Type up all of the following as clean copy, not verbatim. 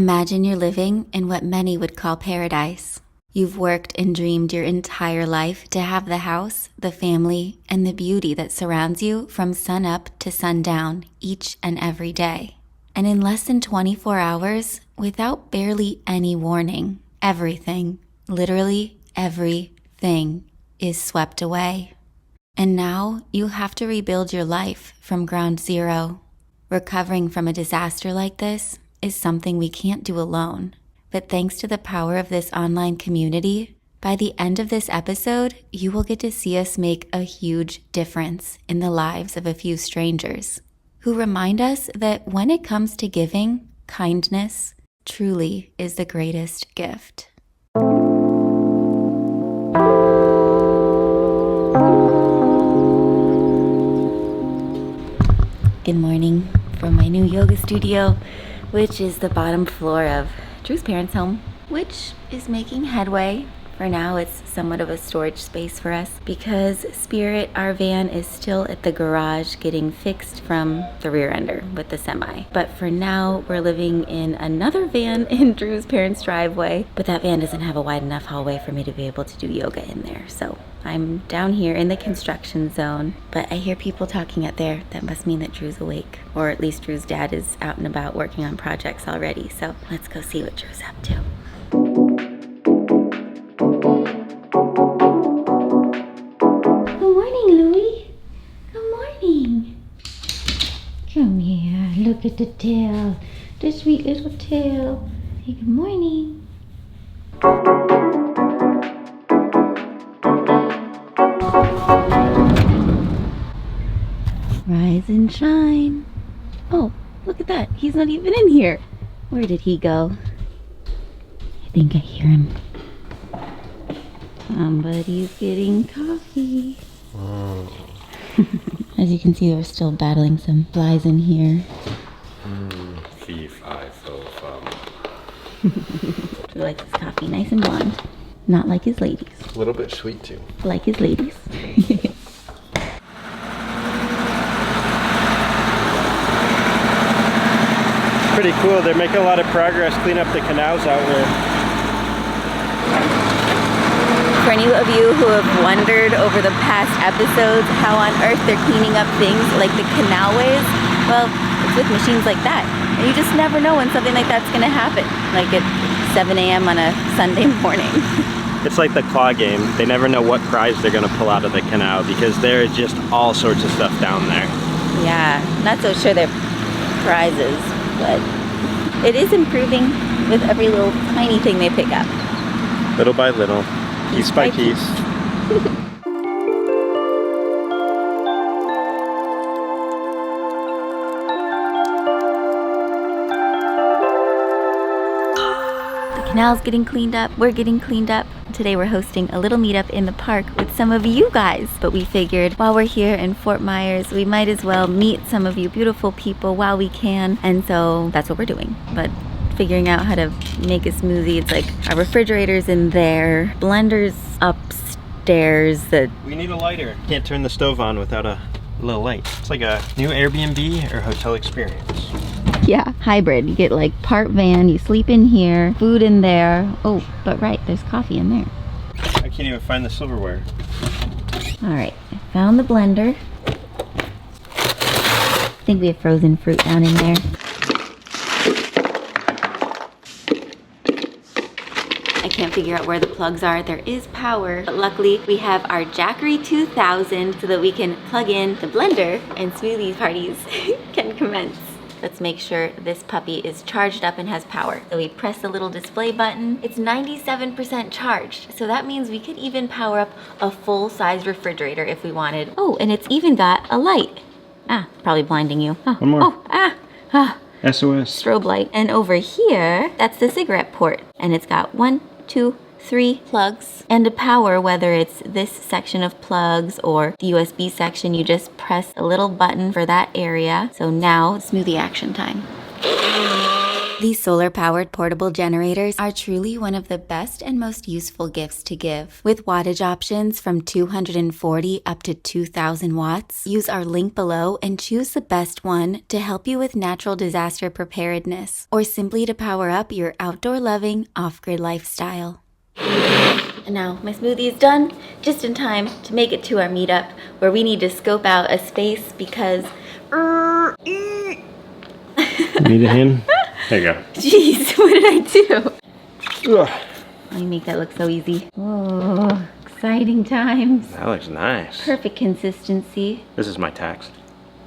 Imagine you're living in what many would call paradise. You've worked and dreamed your entire life to have the house, the family, and the beauty that surrounds you from sun up to sundown each and every day. And in less than 24 hours, without barely any warning, everything, literally everything, is swept away. And now you have to rebuild your life from ground zero. Recovering from a disaster like this is something we can't do alone. But thanks to the power of this online community, by the end of this episode, you will get to see us make a huge difference in the lives of a few strangers who remind us that when it comes to giving, kindness truly is the greatest gift. Good morning from my new yoga studio, which is the bottom floor of Drew's parents' home, which is making headway. For now, it's somewhat of a storage space for us because Spirit, our van, is still at the garage getting fixed from the rear ender with the semi. But for now, we're living in another van in Drew's parents' driveway, but that van doesn't have a wide enough hallway for me to be able to do yoga in there. So I'm down here in the construction zone, but I hear people talking out there. That must mean that Drew's awake, or at least Drew's dad is out and about working on projects already. So let's go see what Drew's up to. Good morning, Louie. Good morning. Come here, look at the tail. The sweet little tail. Say good morning. Rise and shine. Oh, look at that. He's not even in here. Where did he go? I think I hear him. Somebody's getting coffee. As you can see, we're still battling some flies in here. Fee, fi, fo, fum. He likes his coffee nice and blonde. Not like his ladies. A little bit sweet too. Like his ladies. Pretty cool. They're making a lot of progress cleaning up the canals out here. For any of you who have wondered over the past episodes how on earth they're cleaning up things like the canalways, well, it's with machines like that. And you just never know when something like that's going to happen, like at 7 a.m. on a Sunday morning. It's like the claw game. They never know what prize they're going to pull out of the canal because there is just all sorts of stuff down there. Yeah, not so sure they're prizes, but it is improving with every little tiny thing they pick up. Little by little. Piece by piece. The canal's getting cleaned up. We're getting cleaned up. Today we're hosting a little meetup in the park with some of you guys. But we figured while we're here in Fort Myers, we might as well meet some of you beautiful people while we can. And so that's what we're doing. But figuring out how to make a smoothie. It's like our refrigerator's in there, blender's upstairs. We need a lighter. Can't turn the stove on without a little light. It's like a new Airbnb or hotel experience. Yeah, hybrid. You get like part van, you sleep in here, food in there. Oh, but right, there's coffee in there. I can't even find the silverware. All right, I found the blender. I think we have frozen fruit down in there. I can't figure out where the plugs are. There is power, but luckily we have our Jackery 2000 so that we can plug in the blender and smoothie parties can commence. Let's make sure this puppy is charged up and has power. So we press the little display button. It's 97% charged. So that means we could even power up a full-size refrigerator if we wanted. Oh, and it's even got a light. Ah, probably blinding you. Oh, one more. Oh, SOS. strobe light. And over here, that's the cigarette port. And it's got 1, 2, 3 plugs and a power, whether it's this section of plugs or the USB section. You just press a little button for that area. So now smoothie action time. These solar-powered portable generators are truly one of the best and most useful gifts to give. With wattage options from 240 up to 2,000 watts, use our link below and choose the best one to help you with natural disaster preparedness, or simply to power up your outdoor-loving, off-grid lifestyle. And now my smoothie is done, just in time to make it to our meetup, where we need to scope out a space because... Need a hand? There you go. Jeez, what did I do? Ugh. Let me make that look so easy. Oh, exciting times. That looks nice. Perfect consistency. This is my tax.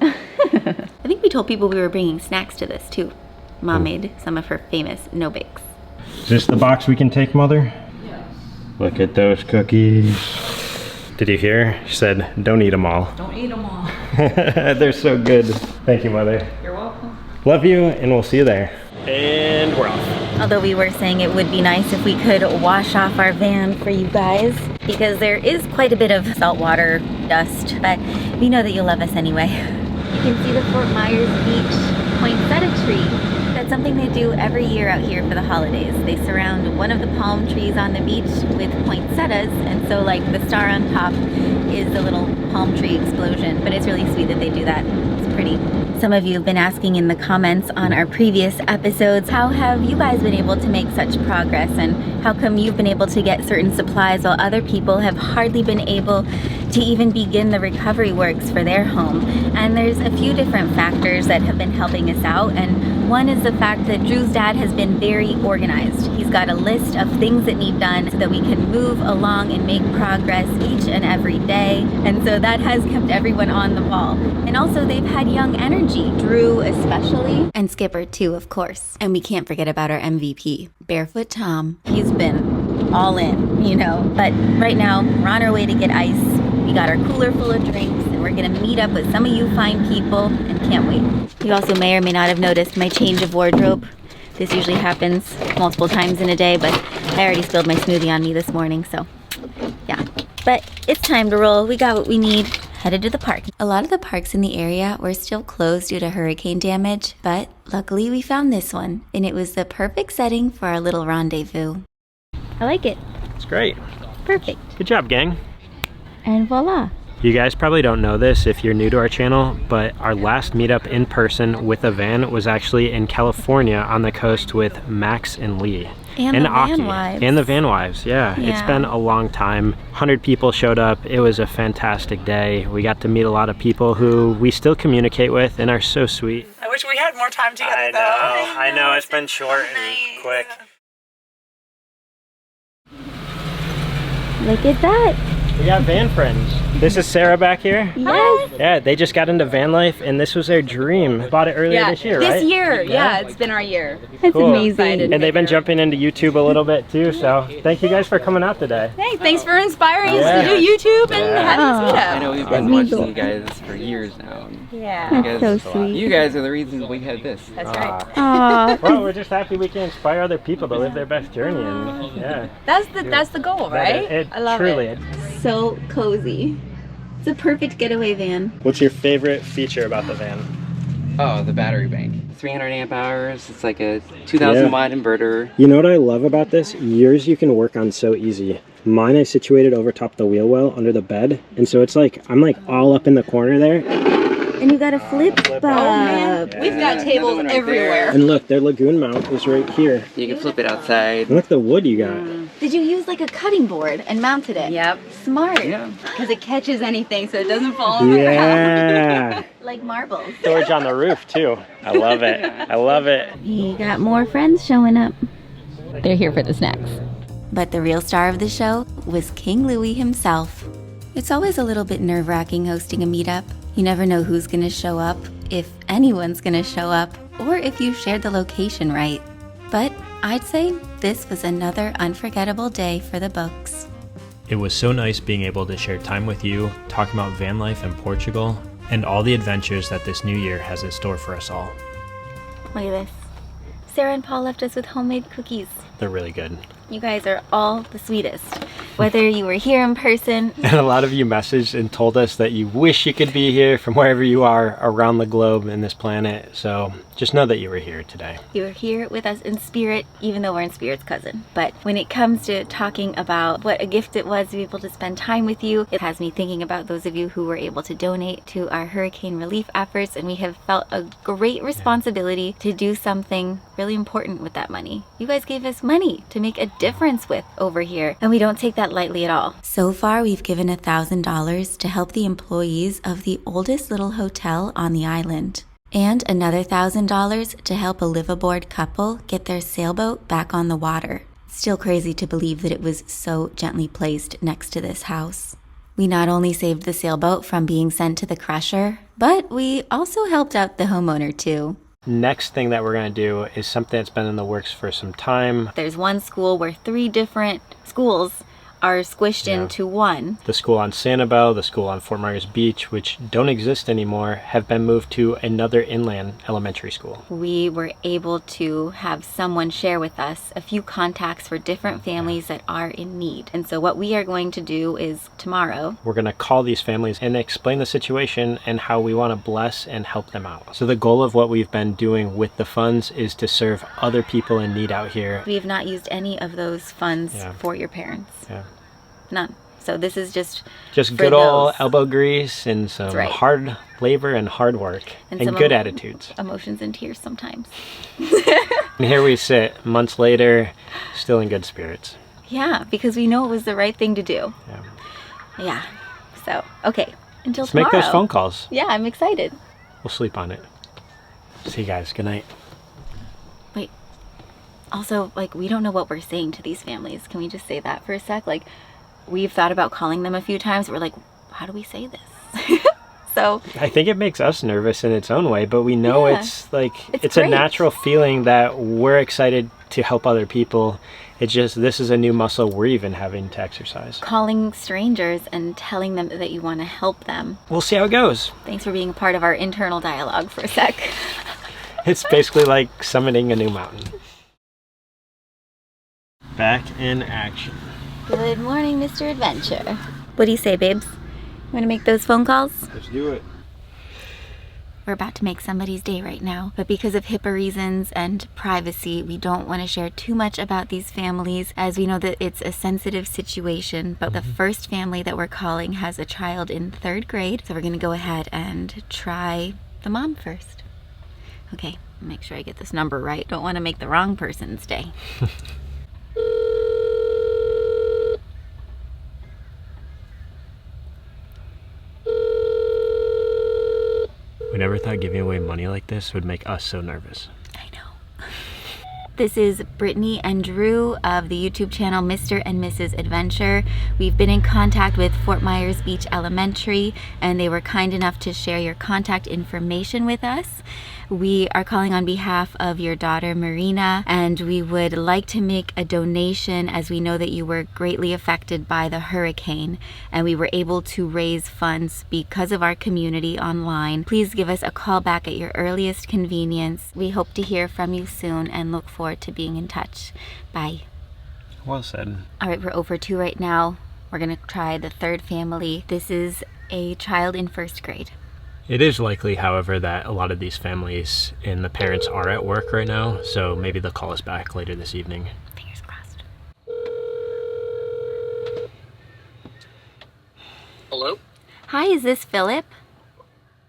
I think we told people we were bringing snacks to this too. Mom made some of her famous no-bakes. Is this the box we can take, Mother? Yes. Look at those cookies. Did you hear? She said, don't eat them all. Don't eat them all. They're so good. Thank you, Mother. You're welcome. Love you, and we'll see you there. And we're off. Although we were saying it would be nice if we could wash off our van for you guys, because there is quite a bit of saltwater dust, but we know that you'll love us anyway. You can see the Fort Myers Beach poinsettia tree. That's something they do every year out here for the holidays. They surround one of the palm trees on the beach with poinsettias, and so like the star on top is a little palm tree explosion, but it's really sweet that they do that. It's pretty. Some of you have been asking in the comments on our previous episodes, how have you guys been able to make such progress, and how come you've been able to get certain supplies while other people have hardly been able to even begin the recovery works for their home? And there's a few different factors that have been helping us out, and one is the fact that Drew's dad has been very organized. He's got a list of things that need done so that we can move along and make progress each and every day, and so that has kept everyone on the ball. And also they've had young energy, Drew especially, and Skipper too, of course. And we can't forget about our MVP, Barefoot Tom. He's been all in, you know. But right now, we're on our way to get ice. We got our cooler full of drinks, and we're gonna meet up with some of you fine people, and can't wait. You also may or may not have noticed my change of wardrobe. This usually happens multiple times in a day, but I already spilled my smoothie on me this morning, so yeah. But it's time to roll. We got what we need. Headed to the park. A lot of the parks in the area were still closed due to hurricane damage, but luckily we found this one, and it was the perfect setting for our little rendezvous. I like it. It's great. Perfect. Good job, gang. And voila. You guys probably don't know this if you're new to our channel, but our last meetup in person with a van was actually in California on the coast with Max and Lee. And the Van Wives. And the Van Wives, yeah. It's been a long time. 100 people showed up. It was a fantastic day. We got to meet a lot of people who we still communicate with and are so sweet. I wish we had more time together, though. I know. It's been short and quick. Look at that. We got van friends. This is Sarah back here. Yes. Yeah, they just got into van life, and this was their dream. Bought it earlier this year, right? This year, yeah, it's been our year. That's Cool. amazing. And they've been jumping into YouTube a little bit too, so thank you guys for coming out today. Hey, thanks for inspiring us Yeah. to do YouTube and have this meetup. I know we've been watching you guys for years now. Yeah. You guys, So sweet. You guys are the reason we had this. That's right. Aw. Well, we're just happy we can inspire other people to live their best journey, and yeah. That's the goal, right? It I love truly. it. So cozy. It's a perfect getaway van. What's your favorite feature about the van? Oh, the battery bank. 300 amp hours. It's like a 2000 watt inverter. You know what I love about this? Yours you can work on so easy. Mine I situated over top the wheel well under the bed, and so it's like I'm like all up in the corner there. And you got a flip Oh up. man, we've got Another tables one right everywhere. And look, their lagoon mount is right here. You can flip it outside. And look the wood you got. Did you use like a cutting board and mounted it? Yep, Smart. Yeah. because it catches anything so it doesn't fall on the ground. Yeah. Like marbles. Storage on the roof too. I love it. I love it. We got more friends showing up. They're here for the snacks. But the real star of the show was King Louie himself. It's always a little bit nerve-wracking hosting a meetup. You never know who's gonna show up, if anyone's gonna show up, or if you shared the location right. But I'd say this was another unforgettable day for the books. It was so nice being able to share time with you, talking about van life in Portugal, and all the adventures that this new year has in store for us all. Look at this. Sarah and Paul left us with homemade cookies. They're really good. You guys are all the sweetest. whether you were here in person. And a lot of you messaged and told us that you wish you could be here from wherever you are around the globe in this planet. So just know that you were here today. You were here with us in spirit, even though we're in spirit's cousin. But when it comes to talking about what a gift it was to be able to spend time with you, it has me thinking about those of you who were able to donate to our hurricane relief efforts, and we have felt a great responsibility to do something really important with that money. You guys gave us money to make a difference with over here, and we don't take that lightly at all. So far, we've given $1,000 to help the employees of the oldest little hotel on the island, and another $1,000 to help a live-aboard couple get their sailboat back on the water. Still crazy to believe that it was so gently placed next to this house. We not only saved the sailboat from being sent to the crusher, but we also helped out the homeowner too. Next thing that we're going to do is something that's been in the works for some time. There's one school where 3 different schools are squished into one. The school on Sanibel, the school on Fort Myers Beach, which don't exist anymore, have been moved to another inland elementary school. We were able to have someone share with us a few contacts for different families that are in need. And so what we are going to do is tomorrow, we're going to call these families and explain the situation and how we want to bless and help them out. So the goal of what we've been doing with the funds is to serve other people in need out here. we have not used any of those funds for your parents. Yeah. None. So this is just good old elbow grease and some hard labor and hard work and good attitudes. Emotions and tears sometimes. And here we sit months later, still in good spirits. Yeah, because we know it was the right thing to do. Yeah. So, okay. Until Let's tomorrow. make those phone calls. Yeah, I'm excited. We'll sleep on it. See you guys. Good night. Wait. Also, like, we don't know what we're saying to these families. Can we just say that for a sec? Like, we've thought about calling them a few times. We're like, how do we say this? So I think it makes us nervous in its own way, but we know it's like it's great. a natural feeling that we're excited to help other people. It's just this is a new muscle we're even having to exercise. Calling strangers and telling them that you want to help them. We'll see how it goes. Thanks for being a part of our internal dialogue for a sec. It's basically like summiting a new mountain. Back in action. Good morning, Mr. Adventure. What do you say, babes? You want to make those phone calls? Let's do it. We're about to make somebody's day right now, but because of HIPAA reasons and privacy, we don't want to share too much about these families, as we know that it's a sensitive situation. But the first family that we're calling has a child in 3rd grade, so we're going to go ahead and try the mom first. Okay, make sure I get this number right. Don't want to make the wrong person's day. We never thought giving away money like this would make us so nervous. I know. This is Brittany and Drew of the YouTube channel Mr. and Mrs. Adventure. We've been in contact with Fort Myers Beach Elementary, and they were kind enough to share your contact information with us. We are calling on behalf of your daughter Marina, and we would like to make a donation, as we know that you were greatly affected by the hurricane, and we were able to raise funds because of our community online. Please give us a call back at your earliest convenience. We hope to hear from you soon and look forward to being in touch. Bye. Well said. All right, we're over 2 right now. We're gonna try the 3rd family. This is a child in 1st grade. It is likely, however, that a lot of these families and the parents are at work right now, so maybe they'll call us back later this evening. Fingers crossed. Hello? Hi, is this Philip?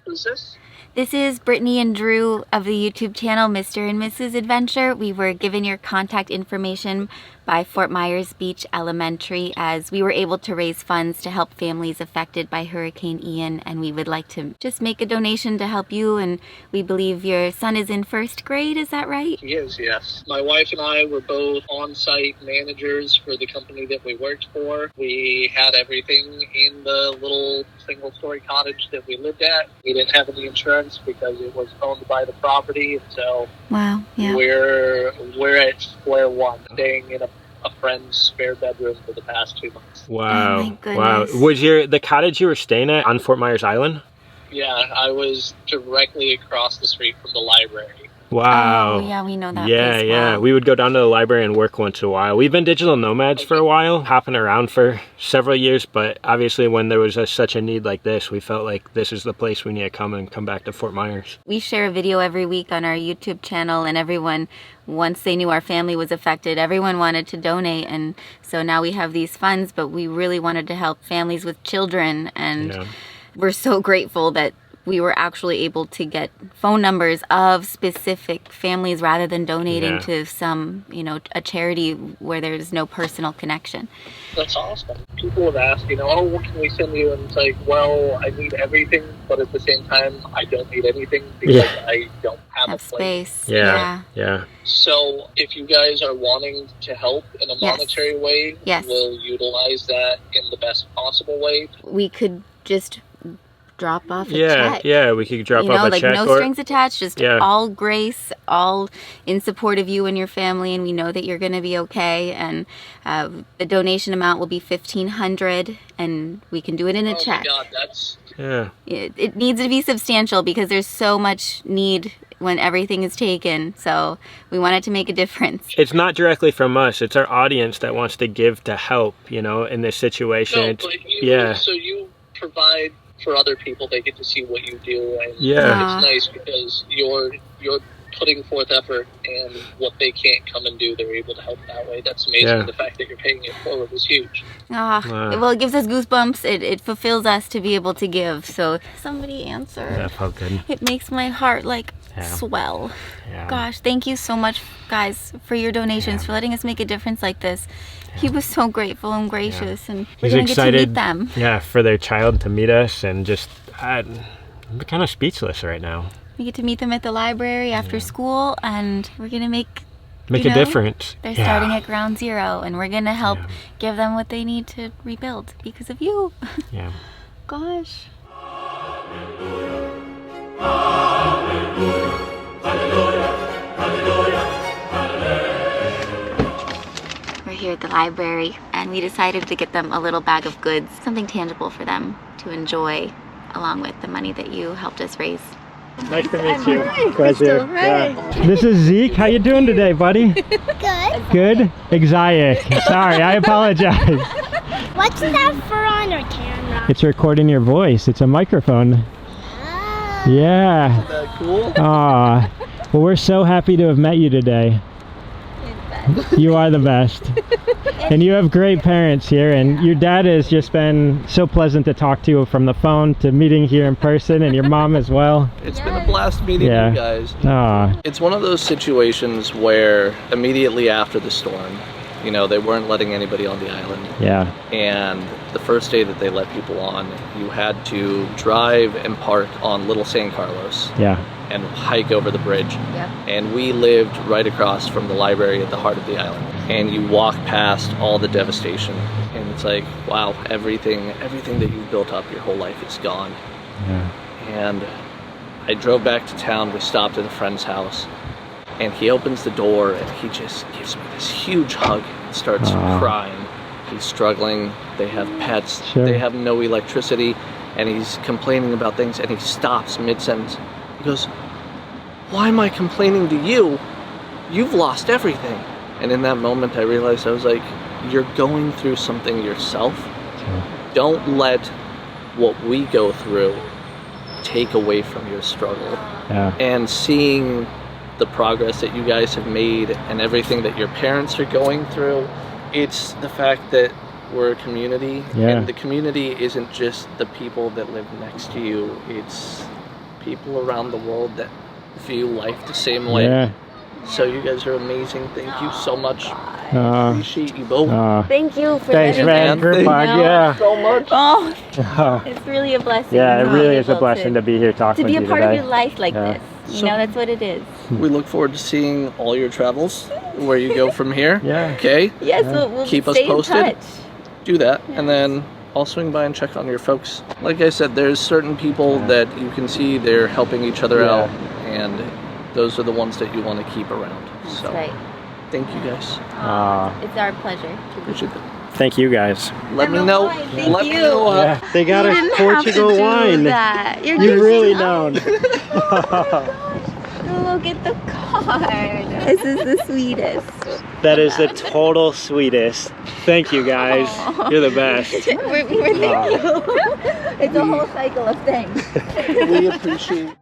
Who's this? This is Brittany and Drew of the YouTube channel Mr. and Mrs. Adventure. We were given your contact information by Fort Myers Beach Elementary, as we were able to raise funds to help families affected by Hurricane Ian, and we would like to just make a donation to help you. And we believe your son is in 1st grade, is that right? He is, yes. My wife and I were both on-site managers for the company that we worked for. We had everything in the little single-story cottage that we lived at. We didn't have any insurance because it was owned by the property, and so Wow, yeah. we're at square one, staying in a friend's spare bedroom for the past 2 months. Wow. Oh my goodness. Wow. Was the cottage you were staying at on Fort Myers Island? Yeah, I was directly across the street from the library. Wow. Oh, yeah, we know that Yeah, place yeah. well. We would go down to the library and work once in a while. We've been digital nomads for a while, hopping around for several years, but obviously when there was such a need like this, we felt like this is the place we need to come and come back to Fort Myers. We share a video every week on our YouTube channel, and everyone, once they knew our family was affected, everyone wanted to donate, and so now we have these funds, but we really wanted to help families with children, and we're so grateful that we were actually able to get phone numbers of specific families rather than donating to some, you know, a charity where there's no personal connection. That's awesome. People have asked, you know, oh, what can we send you? And it's like, well, I need everything, but at the same time, I don't need anything because I don't have a place. Space. Yeah. So if you guys are wanting to help in a monetary way, we'll utilize that in the best possible way. We could just drop off a check. Yeah, we could drop off a like check. No strings attached, just all grace, all in support of you and your family, and we know that you're going to be okay. And the donation amount will be $1,500, and we can do it in a check. Oh my God, that's... It needs to be substantial because there's so much need when everything is taken, so we wanted to make a difference. It's not directly from us, it's our audience that wants to give to help, you know, in this situation. No, but so you provide for other people, they get to see what you do, and it's nice because you're putting forth effort, and what they can't come and do, they're able to help that way. That's amazing. The fact that you're paying it forward is huge. Well, it gives us goosebumps. It fulfills us to be able to give. So somebody answer. That felt good. It makes my heart like swell. Gosh, thank you so much, guys, for your donations, for letting us make a difference like this. He was so grateful and gracious, and we're going to get to meet them. Yeah, for their child to meet us, and just, I'm kind of speechless right now. We get to meet them at the library after school, and we're going to make a difference. They're starting at ground zero, and we're going to help give them what they need to rebuild because of you. Yeah. Gosh. We're here at the library, and we decided to get them a little bag of goods, something tangible for them to enjoy, along with the money that you helped us raise. Nice to meet you. Pleasure. This is Zeke. How you doing today, buddy? Good. Good? Exotic. Sorry, I apologize. What's that for on your camera? It's recording your voice. It's a microphone. Yeah. Isn't that cool? Aw. Well, we're so happy to have met you today. You are the best. And you have great parents here, and your dad has just been so pleasant to talk to from the phone to meeting here in person, and your mom as well. It's been a blast meeting you guys. It's one of those situations where immediately after the storm, you know, they weren't letting anybody on the island. Yeah. And the first day that they let people on, you had to drive and park on Little San Carlos. Yeah. And hike over the bridge. Yep. And we lived right across from the library at the heart of the island. And you walk past all the devastation, and it's like, wow, everything that you've built up your whole life is gone. Yeah. And I drove back to town. We stopped at a friend's house, and he opens the door, and he just gives me this huge hug and starts crying. He's struggling. They have pets. They have no electricity, and he's complaining about things, and he stops mid-sentence. He goes, "Why am I complaining to you? You've lost everything." And in that moment, I realized, I was like, you're going through something yourself. Don't let what we go through take away from your struggle. And seeing the progress that you guys have made and everything that your parents are going through, it's the fact that we're a community. And the community isn't just the people that live next to you. It's people around the world that view life the same way. So you guys are amazing. Thank you so much. Appreciate you both. Thank you for Thanks, man. Thank you so much. It's really a blessing. Yeah, it really is a blessing to be here talking to be with a you part today. of your life like this. You know, that's what it is. We look forward to seeing all your travels, where you go from here. Okay? Yes, we'll keep us stay posted. in touch. Do that, and then I'll swing by and check on your folks. Like I said, there's certain people that you can see they're helping each other out, and those are the ones that you want to keep around. That's so, right. thank you guys. It's our pleasure. Appreciate it. Thank you guys. Let me know. Let me know. They got us Portugal wine. You're You've really known. Look at the card. This is the sweetest. That is the total sweetest. Thank you guys. You're the best. We're thank you. It's a whole cycle of things. We appreciate.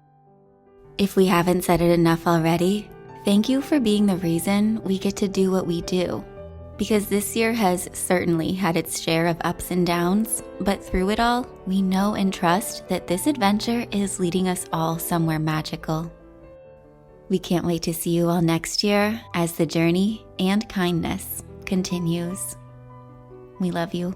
If we haven't said it enough already, thank you for being the reason we get to do what we do. Because this year has certainly had its share of ups and downs, but through it all, we know and trust that this adventure is leading us all somewhere magical. We can't wait to see you all next year as the journey and kindness continues. We love you.